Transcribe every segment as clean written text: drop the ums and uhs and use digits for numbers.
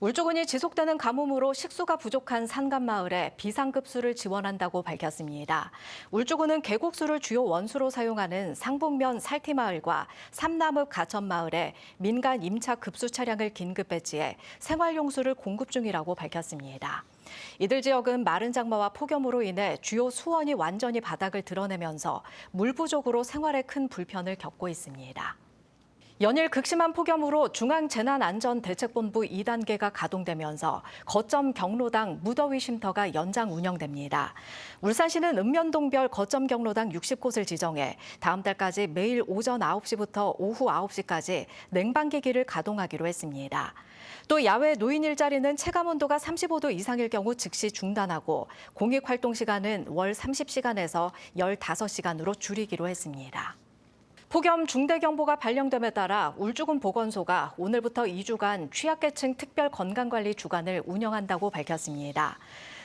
울주군이 지속되는 가뭄으로 식수가 부족한 산간마을에 비상급수를 지원한다고 밝혔습니다. 울주군은 계곡수를 주요 원수로 사용하는 상북면 살티마을과 삼남읍 가천마을에 민간 임차 급수 차량을 긴급 배치해 생활용수를 공급 중이라고 밝혔습니다. 이들 지역은 마른 장마와 폭염으로 인해 주요 수원이 완전히 바닥을 드러내면서 물 부족으로 생활에 큰 불편을 겪고 있습니다. 연일 극심한 폭염으로 중앙재난안전대책본부 2단계가 가동되면서 거점 경로당 무더위 쉼터가 연장 운영됩니다. 울산시는 읍면동별 거점 경로당 60곳을 지정해 다음 달까지 매일 오전 9시부터 오후 9시까지 냉방기기를 가동하기로 했습니다. 또 야외 노인 일자리는 체감온도가 35도 이상일 경우 즉시 중단하고 공익활동 시간은 월 30시간에서 15시간으로 줄이기로 했습니다. 폭염 중대경보가 발령됨에 따라 울주군 보건소가 오늘부터 2주간 취약계층 특별 건강관리 주간을 운영한다고 밝혔습니다.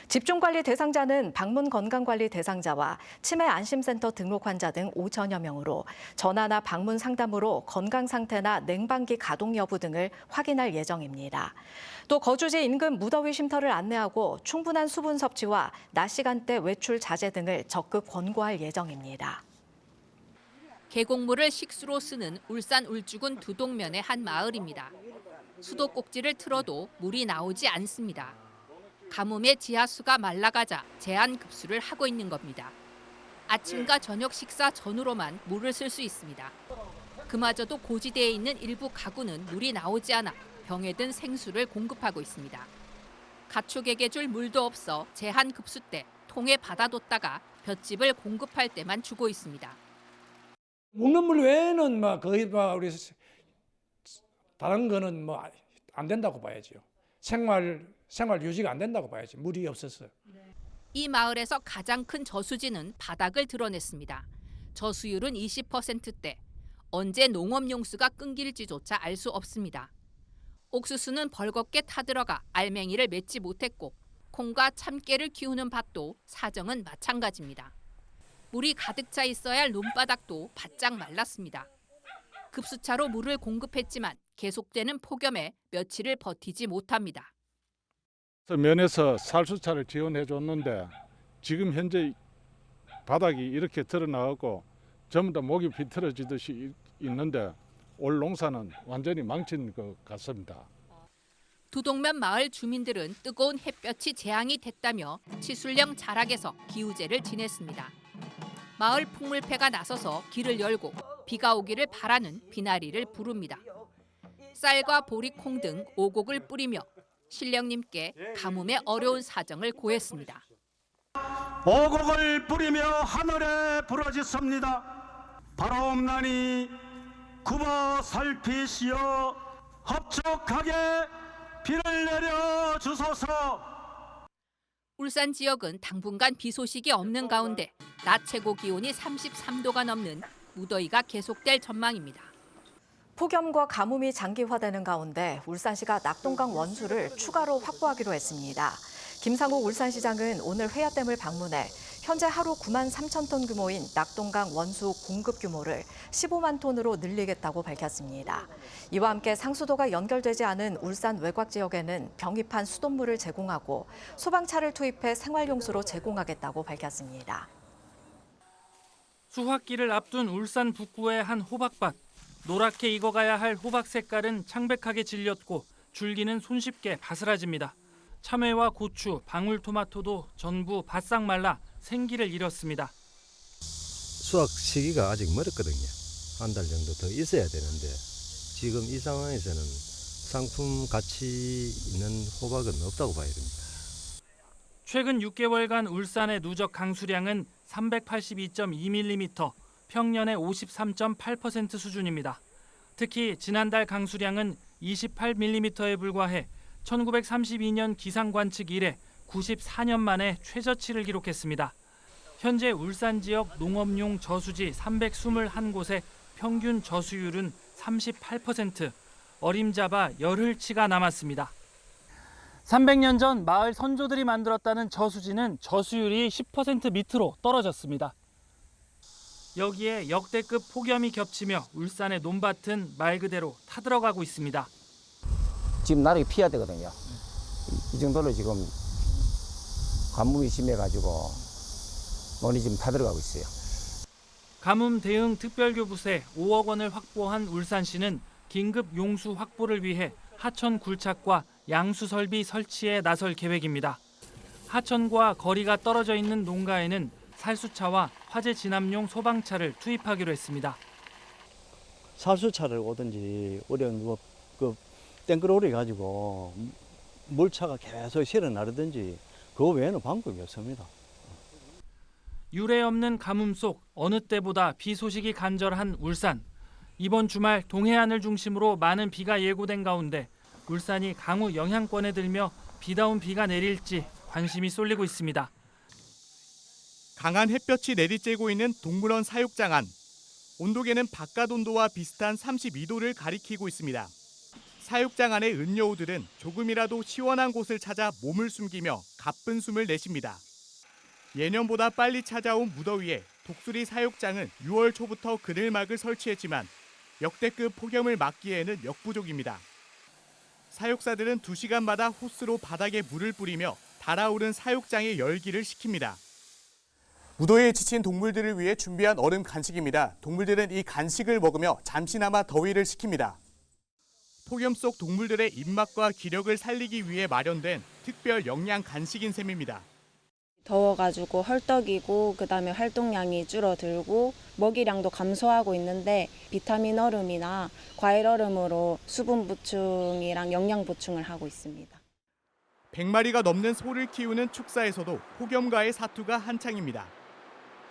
집중관리 대상자는 방문건강관리 대상자와 치매안심센터 등록 환자 등 5천여 명으로 전화나 방문 상담으로 건강 상태나 냉방기 가동 여부 등을 확인할 예정입니다. 또 거주지 인근 무더위 쉼터를 안내하고 충분한 수분 섭취와 낮 시간대 외출 자제 등을 적극 권고할 예정입니다. 계곡물을 식수로 쓰는 울산 울주군 두동면의 한 마을입니다. 수도꼭지를 틀어도 물이 나오지 않습니다. 가뭄에 지하수가 말라가자 제한급수를 하고 있는 겁니다. 아침과 저녁 식사 전후로만 물을 쓸 수 있습니다. 그마저도 고지대에 있는 일부 가구는 물이 나오지 않아 병에 든 생수를 공급하고 있습니다. 가축에게 줄 물도 없어 제한급수 때 통에 받아뒀다가 볏짚을 공급할 때만 주고 있습니다. 먹는 물 외에는 거의 우리 다른 거는 안 된다고 봐야죠. 생활 유지가 안 된다고 봐야지. 물이 없어서. 이 마을에서 가장 큰 저수지는 바닥을 드러냈습니다. 저수율은 20%대. 언제 농업용수가 끊길지조차 알 수 없습니다. 옥수수는 벌겋게 타들어가 알맹이를 맺지 못했고 콩과 참깨를 키우는 밭도 사정은 마찬가지입니다. 물이 가득 차 있어야 할 논바닥도 바짝 말랐습니다. 급수차로 물을 공급했지만 계속되는 폭염에 며칠을 버티지 못합니다. 면에서 살수차를 지원해 줬는데 지금 현재 바닥이 이렇게 드러나고 전부 다 목이 비틀어지듯이 있는데 올 농사는 완전히 망친 것 같습니다. 두동면 마을 주민들은 뜨거운 햇볕이 재앙이 됐다며 치술령 자락에서 기우제를 지냈습니다. 마을 풍물패가 나서서 길을 열고 비가 오기를 바라는 비나리를 부릅니다. 쌀과 보리콩 등 오곡을 뿌리며 신령님께 가뭄의 어려운 사정을 고했습니다. 오곡을 뿌리며 하늘에 부러졌습니다. 바라옵나니 굽어 살피시어 흡족하게 비를 내려 주소서. 울산 지역은 당분간 비 소식이 없는 가운데 낮 최고 기온이 33도가 넘는 무더위가 계속될 전망입니다. 폭염과 가뭄이 장기화되는 가운데 울산시가 낙동강 원수를 추가로 확보하기로 했습니다. 김상욱 울산시장은 오늘 회야댐을 방문해 현재 하루 9만 3천 톤 규모인 낙동강 원수 공급 규모를 15만 톤으로 늘리겠다고 밝혔습니다. 이와 함께 상수도가 연결되지 않은 울산 외곽 지역에는 병입한 수돗물을 제공하고 소방차를 투입해 생활용수로 제공하겠다고 밝혔습니다. 수확기를 앞둔 울산 북구의 한 호박밭. 노랗게 익어가야 할 호박 색깔은 창백하게 질렸고 줄기는 손쉽게 바스라집니다. 참외와 고추, 방울토마토도 전부 바싹 말라 생기를 잃었습니다. 수확 시기가 아직 멀었거든요. 한 달 정도 더 있어야 되는데 지금 이 상황에서는 상품 가치 있는 호박은 없다고 봐야 됩니다. 최근 6개월간 울산의 누적 강수량은 382.2mm, 평년의 53.8% 수준입니다. 특히 지난달 강수량은 28mm에 불과해 1932년 기상 관측 이래 94년 만에 최저치를 기록했습니다. 현재 울산 지역 농업용 저수지 321곳의 평균 저수율은 38%, 어림잡아 열흘치가 남았습니다. 300년 전 마을 선조들이 만들었다는 저수지는 저수율이 10% 밑으로 떨어졌습니다. 여기에 역대급 폭염이 겹치며 울산의 논밭은 말 그대로 타들어가고 있습니다. 지금 나락이 피해야 되거든요. 이 정도로 지금 가뭄이 심해가지고 논이 지금 다 들어가고 있어요. 가뭄 대응 특별교부세 5억 원을 확보한 울산시는 긴급 용수 확보를 위해 하천 굴착과 양수 설비 설치에 나설 계획입니다. 하천과 거리가 떨어져 있는 농가에는 살수차와 화재 진압용 소방차를 투입하기로 했습니다. 살수차를 오든지 어려운 그 땡그로리 가지고 물차가 계속 실어 나르든지 그 외에는 방법이 없습니다. 유례 없는 가뭄 속 어느 때보다 비 소식이 간절한 울산. 이번 주말 동해안을 중심으로 많은 비가 예고된 가운데 울산이 강우 영향권에 들며 비다운 비가 내릴지 관심이 쏠리고 있습니다. 강한 햇볕이 내리쬐고 있는 동물원 사육장 안. 온도계는 바깥 온도와 비슷한 32도를 가리키고 있습니다. 사육장 안의 은여우들은 조금이라도 시원한 곳을 찾아 몸을 숨기며 가쁜 숨을 내쉽니다. 예년보다 빨리 찾아온 무더위에 독수리 사육장은 6월 초부터 그늘막을 설치했지만 역대급 폭염을 막기에는 역부족입니다. 사육사들은 2시간마다 호스로 바닥에 물을 뿌리며 달아오른 사육장의 열기를 식힙니다. 무더위에 지친 동물들을 위해 준비한 얼음 간식입니다. 동물들은 이 간식을 먹으며 잠시나마 더위를 식힙니다. 폭염 속 동물들의 입맛과 기력을 살리기 위해 마련된 특별 영양 간식인 셈입니다. 더워가지고 헐떡이고 그다음에 활동량이 줄어들고 먹이량도 감소하고 있는데 비타민 얼음이나 과일 얼음으로 수분 보충이랑 영양 보충을 하고 있습니다. 100마리가 넘는 소를 키우는 축사에서도 폭염과의 사투가 한창입니다.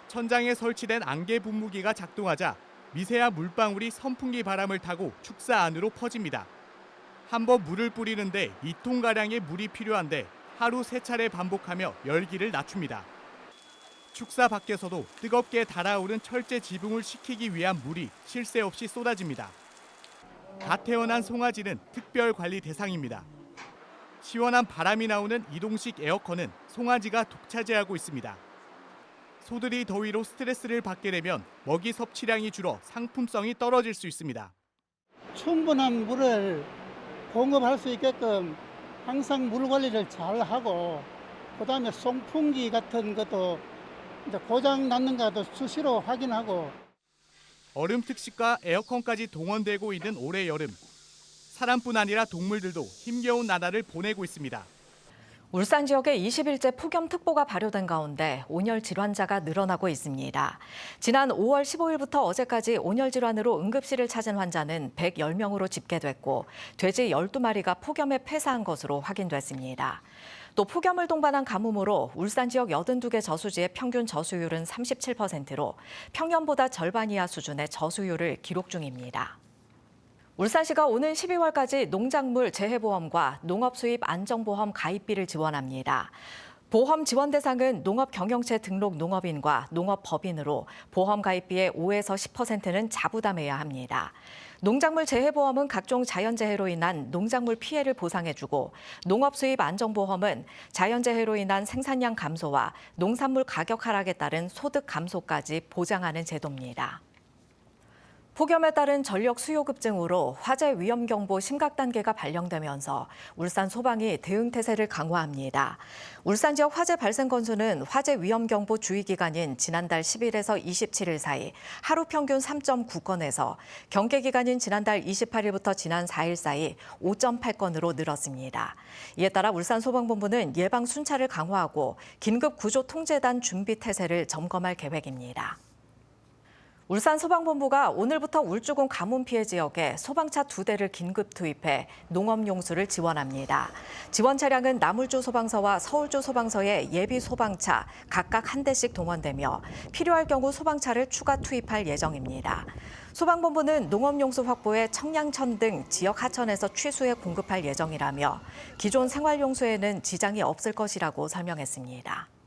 천장에 설치된 안개 분무기가 작동하자 미세한 물방울이 선풍기 바람을 타고 축사 안으로 퍼집니다. 한번 물을 뿌리는데 2톤가량의 물이 필요한데 하루 3차례 반복하며 열기를 낮춥니다. 축사 밖에서도 뜨겁게 달아오른 철제 지붕을 식히기 위한 물이 쉴 새 없이 쏟아집니다. 갓 태어난 송아지는 특별 관리 대상입니다. 시원한 바람이 나오는 이동식 에어컨은 송아지가 독차지하고 있습니다. 소들이 더위로 스트레스를 받게 되면 먹이 섭취량이 줄어 상품성이 떨어질 수 있습니다. 충분한 물을 공급할 수 있게끔 항상 물 관리를 잘 하고 그다음에 송풍기 같은 것도 이제 고장 났는가도 수시로 확인하고. 얼음 특식과 에어컨까지 동원되고 있는 올해 여름. 사람뿐 아니라 동물들도 힘겨운 나날을 보내고 있습니다. 울산 지역에 20일째 폭염특보가 발효된 가운데 온열 질환자가 늘어나고 있습니다. 지난 5월 15일부터 어제까지 온열 질환으로 응급실을 찾은 환자는 110명으로 집계됐고 돼지 12마리가 폭염에 폐사한 것으로 확인됐습니다. 또 폭염을 동반한 가뭄으로 울산 지역 82개 저수지의 평균 저수율은 37%로 평년보다 절반 이하 수준의 저수율을 기록 중입니다. 울산시가 오는 12월까지 농작물 재해보험과 농업수입 안정보험 가입비를 지원합니다. 보험 지원 대상은 농업경영체 등록 농업인과 농업법인으로 보험 가입비의 5에서 10%는 자부담해야 합니다. 농작물 재해보험은 각종 자연재해로 인한 농작물 피해를 보상해주고 농업수입 안정보험은 자연재해로 인한 생산량 감소와 농산물 가격 하락에 따른 소득 감소까지 보장하는 제도입니다. 폭염에 따른 전력 수요 급증으로 화재 위험 경보 심각 단계가 발령되면서 울산 소방이 대응 태세를 강화합니다. 울산 지역 화재 발생 건수는 화재 위험 경보 주의 기간인 지난달 10일에서 27일 사이 하루 평균 3.9건에서 경계 기간인 지난달 28일부터 지난 4일 사이 5.8건으로 늘었습니다. 이에 따라 울산 소방본부는 예방 순찰을 강화하고 긴급 구조 통제단 준비 태세를 점검할 계획입니다. 울산 소방본부가 오늘부터 울주군 가뭄 피해 지역에 소방차 2대를 긴급 투입해 농업용수를 지원합니다. 지원 차량은 남울주 소방서와 서울주 소방서의 예비 소방차 각각 1대씩 동원되며 필요할 경우 소방차를 추가 투입할 예정입니다. 소방본부는 농업용수 확보에 청량천 등 지역 하천에서 취수해 공급할 예정이라며 기존 생활용수에는 지장이 없을 것이라고 설명했습니다.